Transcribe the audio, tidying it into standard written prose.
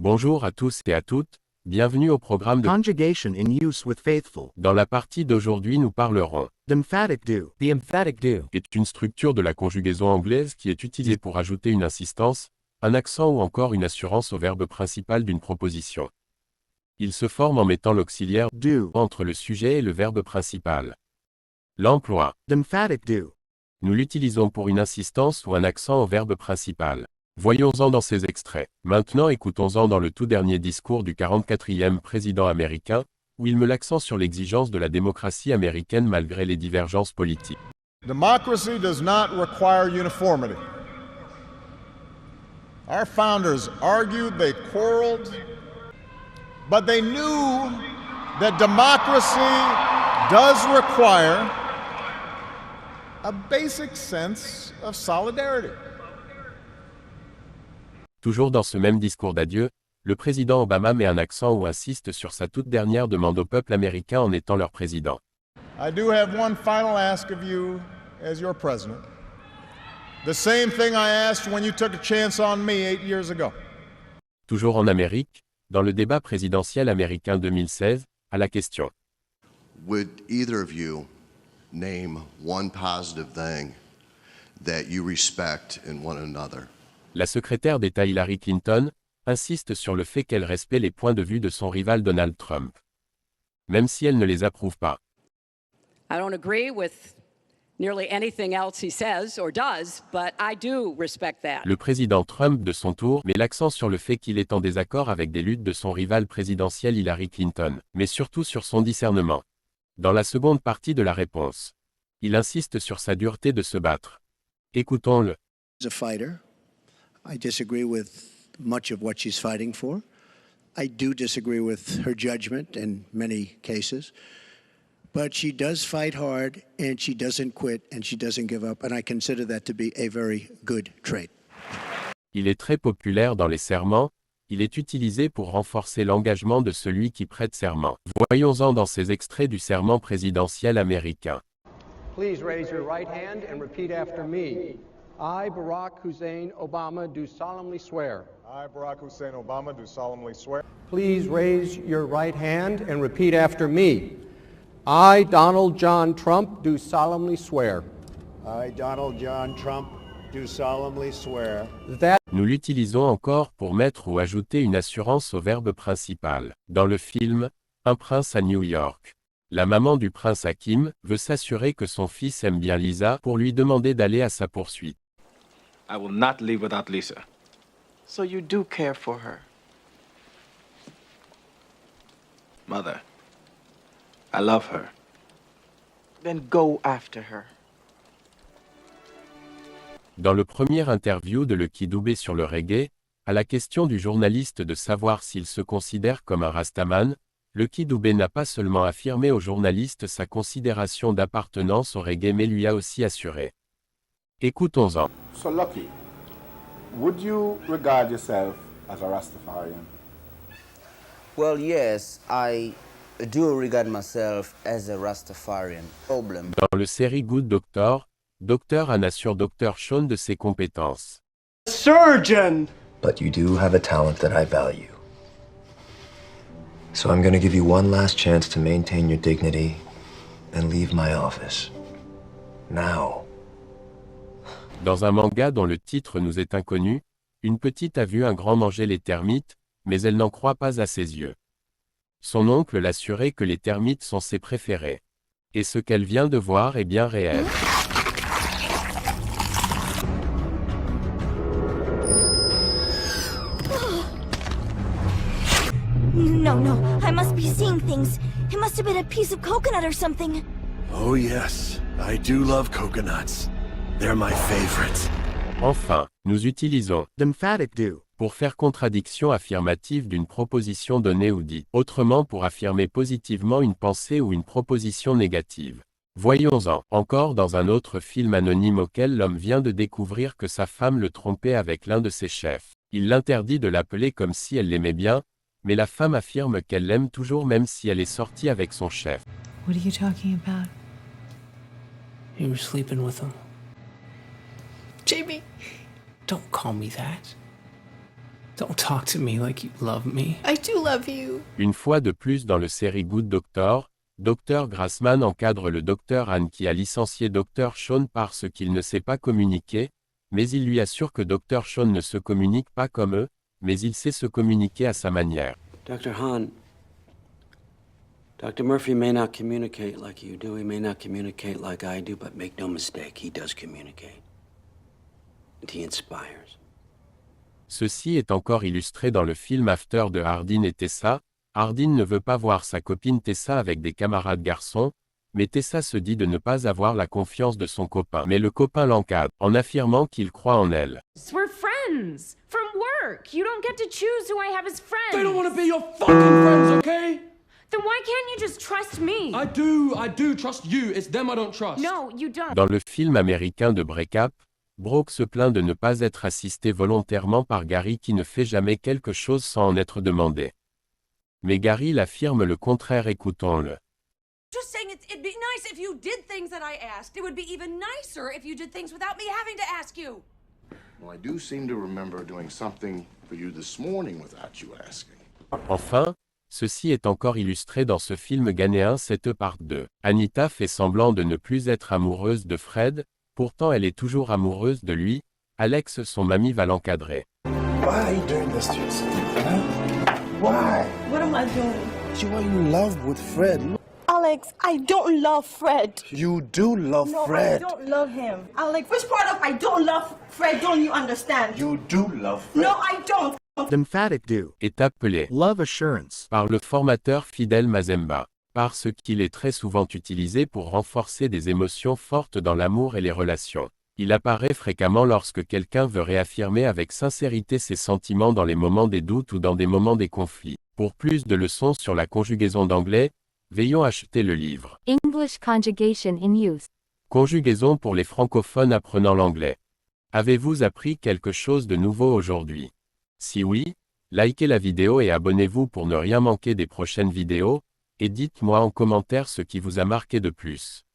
Bonjour à tous et à toutes, bienvenue au programme de... Conjugation in use with faithful. Dans la partie d'aujourd'hui nous parlerons. The emphatic do. The emphatic do Est une structure de la conjugaison anglaise qui est utilisée pour ajouter une insistance, un accent ou encore une assurance au verbe principal d'une proposition. Il se forme en mettant l'auxiliaire Do. entre le sujet et le verbe principal. L'emploi. The emphatic do. Nous l'utilisons pour une insistance ou un accent au verbe principal. Voyons-en dans ces extraits. Maintenant écoutons-en dans le tout dernier discours du 44e président américain, où il met l'accent sur l'exigence de la démocratie américaine malgré les divergences politiques. Democracy does not require uniformity. Our founders argued, they quarreled, but they knew that democracy does require a basic sense of solidarity. Toujours dans ce même discours d'adieu, le président Obama met un accent ou insiste sur sa toute dernière demande au peuple américain en étant leur président. I do have one final ask of you as your president. The same thing I asked when you took a chance on me 8 years ago. Toujours en Amérique, dans le débat présidentiel américain 2016, à la question Would either of you name one positive thing that you respect in one another? la secrétaire d'État Hillary Clinton insiste sur le fait qu'elle respecte les points de vue de son rival Donald Trump. Même si elle ne les approuve pas. I don't agree with nearly anything else he says or does, but I do respect that. Le président Trump, de son tour, met l'accent sur le fait qu'il est en désaccord avec des luttes de son rival présidentiel Hillary Clinton, mais surtout sur son discernement. Dans la seconde partie de la réponse, il insiste sur sa dureté de se battre. Écoutons-le. As a fighter, I disagree with much of what she's fighting for. I do disagree with her judgment in many cases. But she does fight hard, and she doesn't quit, and she doesn't give up, and I consider that to be a very good trait. Il est très populaire dans les serments, il est utilisé pour renforcer l'engagement de celui qui prête serment. Voyons-en dans ces extraits du serment présidentiel américain. Please raise your right hand and repeat after me. I, Barack Hussein Obama, do solemnly swear. I, Barack Hussein Obama, do solemnly swear. Please raise your right hand and repeat after me. I, Donald John Trump, do solemnly swear. I, Donald John Trump, do solemnly swear. That Nous l'utilisons encore pour mettre ou ajouter une assurance au verbe principal. Dans le film « Un prince à New York », la maman du prince Hakim veut s'assurer que son fils aime bien Lisa pour lui demander d'aller à sa poursuite. I will not leave without Lisa. So you do care for her? Mother, I love her. Then go after her. Dans le premier interview de Lucky Dubé sur le reggae, à la question du journaliste de savoir s'il se considère comme un rastaman, Lucky Dubé n'a pas seulement affirmé au journaliste sa considération d'appartenance au reggae mais lui a aussi assuré. Écoutons-en. So, Lucky, would you regard yourself as a Rastafarian? Well, yes, I do regard myself as a Rastafarian. Problem. Dans le série Good Doctor, Dr. Anne assure Dr. Sean de ses compétences. surgeon. But you do have a talent that I value. So I'm going to give you one last chance to maintain your dignity and leave my office. Now. Dans un manga dont le titre nous est inconnu, une petite a vu un grand manger les termites, mais elle n'en croit pas à ses yeux. Son oncle l'assurait que les termites sont ses préférés. Et ce qu'elle vient de voir est bien réel. No, I must be seeing things. It must have been a piece of coconut or something. Oh yes, I do love coconuts. They're my favorite. Enfin, nous utilisons The emphatic do. pour faire contradiction affirmative d'une proposition donnée ou dite, autrement pour affirmer positivement une pensée ou une proposition négative. Voyons-en, encore dans un autre film anonyme auquel l'homme vient de découvrir que sa femme le trompait avec l'un de ses chefs. Il l'interdit de l'appeler comme si elle l'aimait bien, mais la femme affirme qu'elle l'aime toujours même si elle est sortie avec son chef. What are you talking about? You were sleeping with him. Jamie! Don't call me that. Don't talk to me like you love me. I do love you. Une fois de plus dans le série Good Doctor, Dr. Grassman encadre le Dr. Han qui a licencié Dr. Shawn parce qu'il ne sait pas communiquer, mais il lui assure que Dr. Shawn ne se communique pas comme eux, mais il sait se communiquer à sa manière. Dr. Han, Dr. Murphy may not communicate like you do, he may not communicate like I do, but make no mistake, he does communicate. And he inspires. Ceci est encore illustré dans le film After de Hardin et Tessa. Hardin ne veut pas voir sa copine Tessa avec des camarades garçons, mais Tessa se dit de ne pas avoir la confiance de son copain. Mais le copain l'encadre, en affirmant qu'il croit en elle. We're friends from work. You don't get to choose who I have as friends. They don't want to be your fucking friends, okay? Then why can't you just trust me? I do trust you. It's them I don't trust. No, you don't. Dans le film américain de Break-Up, Brooke se plaint de ne pas être assisté volontairement par Gary qui ne fait jamais quelque chose sans en être demandé. Mais Gary l'affirme le contraire, écoutons-le. Just saying it'd be nice if you did things that I asked. It would be even nicer if you did things without me having to ask you. Well, I do seem to remember doing something for you this morning without you asking. Enfin, ceci est encore illustré dans ce film ghanéen 7 part 2. Anita fait semblant de ne plus être amoureuse de Fred, pourtant elle est toujours amoureuse de lui. Alex, son mamie, va l'encadrer. Why are you doing this to yourself? Huh? Why? What am I doing? You are in love with Fred. Alex, I don't love Fred. You do love Fred. I don't love him. Alex, which part of I don't love Fred don't you understand? You do love Fred. No, I don't. Emphatic do. Est appelé Love assurance par le formateur Fidel Mazemba, parce qu'il est très souvent utilisé pour renforcer des émotions fortes dans l'amour et les relations. Il apparaît fréquemment lorsque quelqu'un veut réaffirmer avec sincérité ses sentiments dans les moments des doutes ou dans des moments des conflits. Pour plus de leçons sur la conjugaison d'anglais, veillons acheter le livre English Conjugation in Use. Conjugaison pour les francophones apprenant l'anglais. Avez-vous appris quelque chose de nouveau aujourd'hui? Si oui, likez la vidéo et abonnez-vous pour ne rien manquer des prochaines vidéos, et dites-moi en commentaire ce qui vous a marqué de plus.